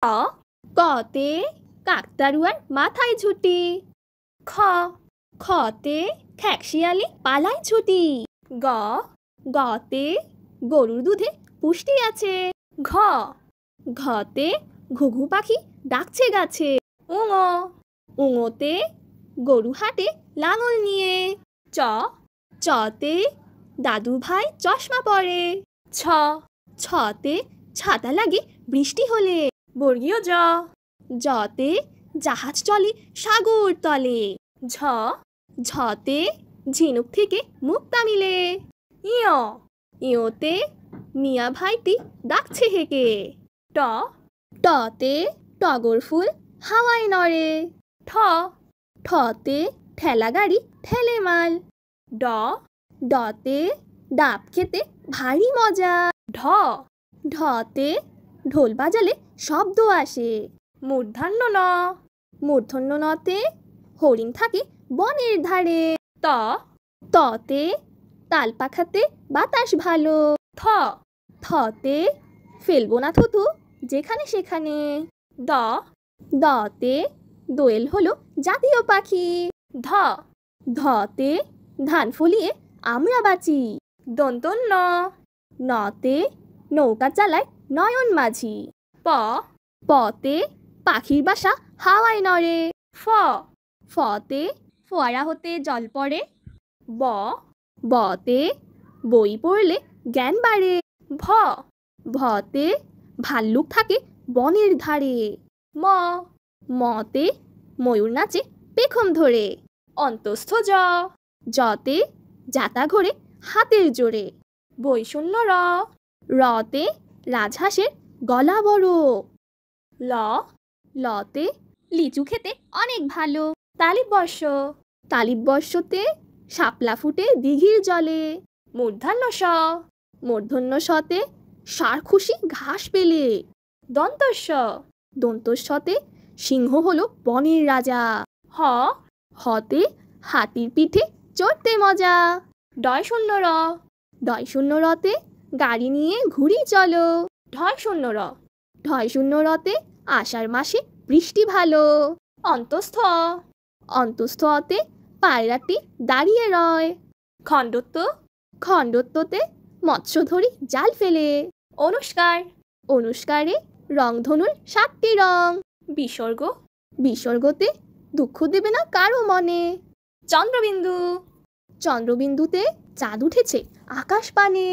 ক কতে কাকতাড়ুয়ার মাথায় ঝুঁটি। খ খতে খ্যাকশিয়ালি পালায় ছুটি। গ গতে গরুর দুধে পুষ্টি আছে। ঘ ঘতে ঘুঘু পাখি ডাকছে গাছে। উঙ উঙতে গরু হাটে লাঙল নিয়ে। চ চতে দাদু ভাই চশমা পরে। ছ ছতে ছাতা লাগে বৃষ্টি হলে। বর্গীয় জ জতে জাহাজ চলে সাগর তলে। ঝ ঝতে ঝিনুক থেকে মুক্তা মিলে। ইয় ইয়তে মিয়া ভাইটি ডাকছে হেঁকে। ট টতে টগর ফুল হাওয়ায় নড়ে। ঠ ঠতে ঠেলা গাড়ি ঠেলে মাল। ড ডতে ডাব খেতে ভারী মজা। ঢ ঢতে ঢোল বাজালে শব্দ আসে। মূর্ধন্য ন মূর্ধন্য নতে হরিণ থাকে বনের ধারে। ত ততে তাল পাখাতে বাতাস ভালো। থ থতে ফেলবো না থুতু যেখানে সেখানে। দ দতে দোয়েল হলো জাতীয় পাখি। ধ ধতে ধান ফলিয়ে আমরা বাঁচি। দন্তন্য নতে নৌকা চালায় নয়ন মাঝি। প পতে পাখির বাসা হাওয়ায় নড়ে। ফ ফতে ফোয়ারা হতে জল পড়ে। ব বতে বই পড়লে জ্ঞান বাড়ে। ভ ভতে ভাল্লুক থাকে বনের ধারে। ম মতে ময়ূর নাচে পেখম ধরে। অন্তস্থ জ জতে জাতা ঘোরে হাতের জোরে। বৈষণ্য র রতে রাজহাঁসের গলা বড়। ল লতে লিচু খেতে অনেক ভালো। তালিববর্ষ তালিববর্ষতে শাপলা ফুটে দিঘির জলে। মূর্ধন্য স মূর্ধন্য সতে ষাঁড় খুশি ঘাস পেলে। দন্তস্ব দন্তস্বতে সিংহ হলো বনের রাজা। হ হতে হাতির পিঠে চড়তে মজা। ডয় শূন্য র ডয় শূন্য রতে গাড়ি নিয়ে ঘুরি চলো। ঢয় শূন্য র ঢয় শূন্য রতে আষাঢ় মাসে বৃষ্টি ভালো। অন্তস্থ অন্তস্থ অতে পায়রাটি দাঁড়িয়ে রয়। খণ্ডত্ব খণ্ডত্বতে মৎস্য ধরি জাল ফেলে। অনুষ্কার অনুষ্কারে রংধনুর 7টি রং। বিসর্গ বিসর্গতে দুঃখ দেবে না কারো মনে। চন্দ্রবিন্দু চন্দ্রবিন্দুতে চাঁদ উঠেছে আকাশ পানে।